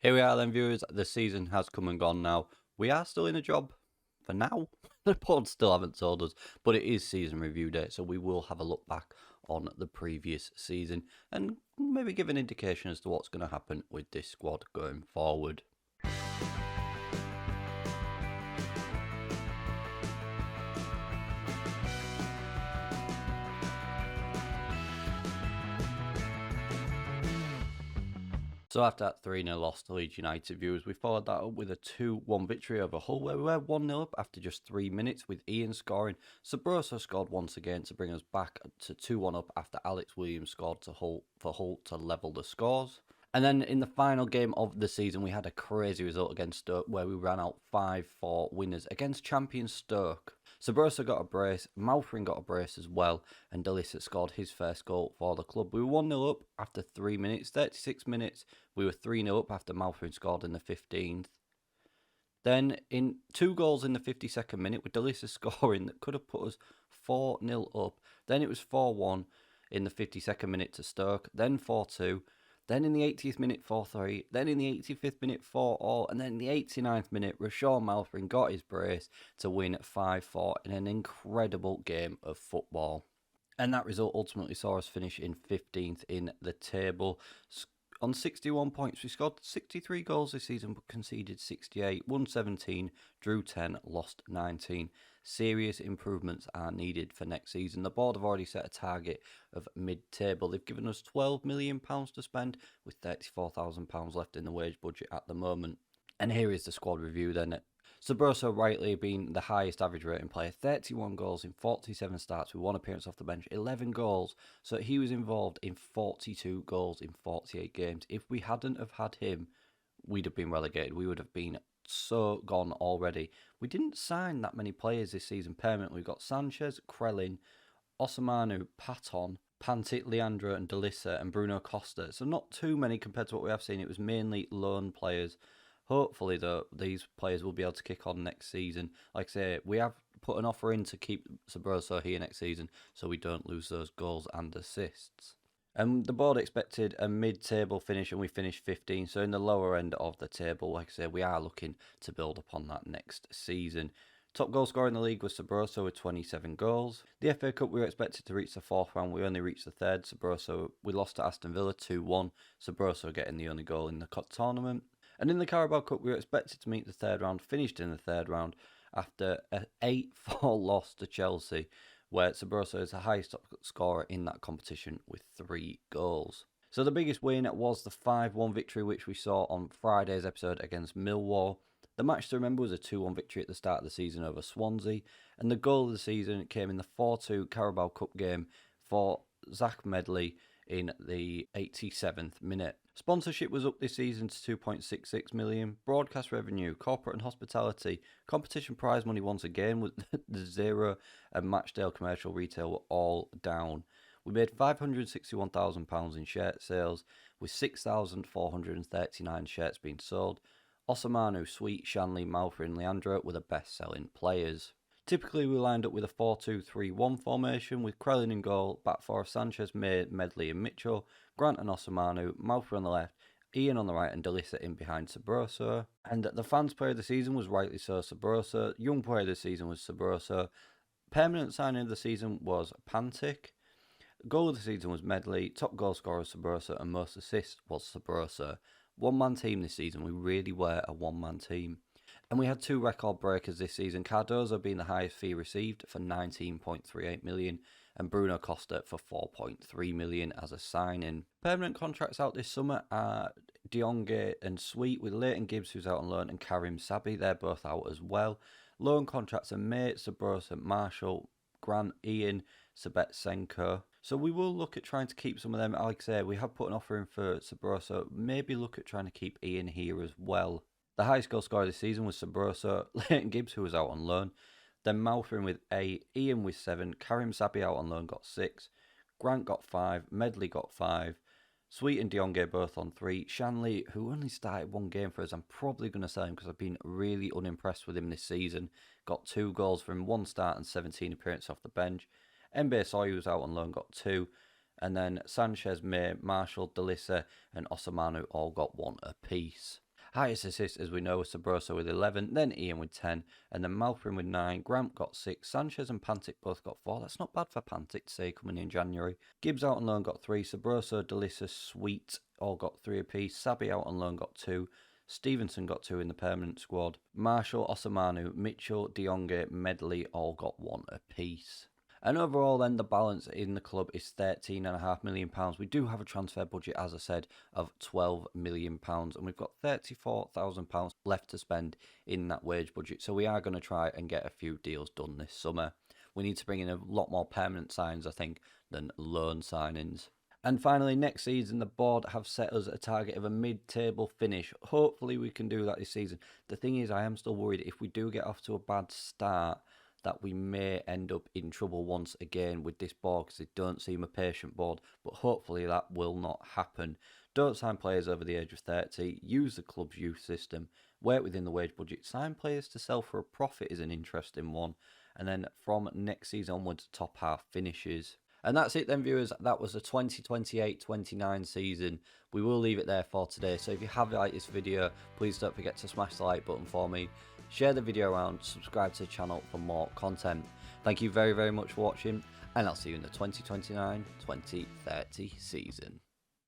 Here we are then, viewers. The season has come and gone now. We are still in a job for now. The board still haven't told us, but it is season review day, so we will have a look back on the previous season and maybe give an indication as to what's going to happen with this squad going forward. So after that 3-0 loss to Leeds United, viewers, we followed that up with a 2-1 victory over Hull, where we were 1-0 up after just 3 minutes, with Ian scoring. Sabroso scored once again to bring us back to 2-1 up after Alex Williams scored for Hull to level the scores. And then in the final game of the season, we had a crazy result against Stoke, where we ran out 5-4 winners against champion Stoke. Sabroso got a brace, Malfrin got a brace as well, and Delissa scored his first goal for the club. We were 1-0 up after 3 minutes, 36 minutes. We were 3-0 up after Malfrin scored in the 15th. Then in 2 goals in the 52nd minute, with Delissa scoring that could have put us 4-0 up. Then it was 4-1 in the 52nd minute to Stoke, then 4-2. Then in the 80th minute, 4-3. Then in the 85th minute, 4-all. And then in the 89th minute, Rashawn Malfrin got his brace to win 5-4 in an incredible game of football. And that result ultimately saw us finish in 15th in the table. On 61 points, we scored 63 goals this season, but conceded 68, won 17, drew 10, lost 19. Serious improvements are needed for next season. The board have already set a target of mid-table. They've given us £12 million to spend, with £34,000 left in the wage budget at the moment. And here is the squad review then. Sabroso rightly being the highest average rating player, 31 goals in 47 starts with 1 appearance off the bench, 11 goals. So he was involved in 42 goals in 48 games. If we hadn't have had him, we'd have been relegated. We would have been so gone already. We didn't sign that many players this season permanently. We've got Sanchez, Krellin, Osamanu, Paton, Pantic, Leandro and Delissa and Bruno Costa. So not too many compared to what we have seen. It was mainly loan players. Hopefully, though, these players will be able to kick on next season. Like I say, we have put an offer in to keep Sabroso here next season so we don't lose those goals and assists. And the board expected a mid-table finish and we finished 15th. So in the lower end of the table, like I say, we are looking to build upon that next season. Top goal scorer in the league was Sabroso with 27 goals. The FA Cup, we were expected to reach the 4th round. We only reached the 3rd. Sabroso, we lost to Aston Villa 2-1. Sabroso getting the only goal in the tournament. And in the Carabao Cup, we were expected to meet the 3rd round, finished in the 3rd round after an 8-4 loss to Chelsea, where Sabroso is the highest top scorer in that competition with 3 goals. So the biggest win was the 5-1 victory, which we saw on Friday's episode against Millwall. The match to remember was a 2-1 victory at the start of the season over Swansea, and the goal of the season came in the 4-2 Carabao Cup game for Zach Medley in the 87th minute. Sponsorship was up this season to 2.66 million. Broadcast revenue, corporate and hospitality, competition prize money once again with the zero, and Matchdale commercial retail were all down. We made £561,000 in shirt sales, with 6,439 shirts being sold. Osamanu, Sweet, Shanley, Malfrin and Leandro were the best selling players. Typically, we lined up with a 4-2-3-1 formation with Krellin in goal, back four of Sanchez, May, Medley and Mitchell, Grant and Osamanu, Malfrin on the left, Ian on the right and Delissa in behind Sabroso. And the fans player of the season was rightly so Sabroso, young player of the season was Sabroso, permanent signing of the season was Pantic, goal of the season was Medley, top goal scorer was Sabroso and most assists was Sabroso. One-man team this season, we really were a one-man team. And we had 2 record breakers this season, Cardozo being the highest fee received for 19.38 million and Bruno Costa for 4.3 million as a sign-in. Permanent contracts out this summer are Dionge and Sweet, with Leighton Gibbs who's out on loan and Karim Sabi, they're both out as well. Loan contracts are Mate, Sabroso, Marshall, Grant, Ian, Sabet Senko. So we will look at trying to keep some of them. Like I say, we have put an offer in for Sabroso, maybe look at trying to keep Ian here as well. The highest goal scorer this season was Sabroso, Leighton Gibbs who was out on loan, then Malfrin with 8, Ian with 7, Karim Sabi out on loan got 6, Grant got 5, Medley got 5, Sweet and Dionge both on 3, Shanley, who only started 1 game for us, I'm probably going to sell him because I've been really unimpressed with him this season, got 2 goals from 1 start and 17 appearances off the bench, Mbe Soy who was out on loan got 2, and then Sanchez, May, Marshall, Delissa and Osamanu all got 1 apiece. Highest assist, as we know, was Sabroso with 11, then Ian with 10, and then Malprin with 9, Grant got 6, Sanchez and Pantic both got 4. That's not bad for Pantic to say coming in January. Gibbs out on loan got 3, Sabroso, Delissa, Sweet all got 3 apiece, Sabi out on loan got 2, Stevenson got 2 in the permanent squad, Marshall, Osamanu, Mitchell, Dionge, Medley all got 1 apiece. And overall then, the balance in the club is £13.5 million. We do have a transfer budget, as I said, of £12 million, and we've got £34,000 left to spend in that wage budget. So we are going to try and get a few deals done this summer. We need to bring in a lot more permanent signs, I think, than loan signings. And finally, next season, the board have set us a target of a mid-table finish. Hopefully we can do that this season. The thing is, I am still worried if we do get off to a bad start, that we may end up in trouble once again with this board, because they don't seem a patient board, but hopefully that will not happen. Don't sign players over the age of 30, use the club's youth system, work within the wage budget, sign players to sell for a profit is an interesting one, and then from next season onwards, top half finishes. And that's it then, viewers. That was the 2028-29 season. We will leave it there for today. So if you have liked this video, please don't forget to smash the like button for me. Share the video around, subscribe to the channel for more content. Thank you very, very much for watching, and I'll see you in the 2029-2030 season.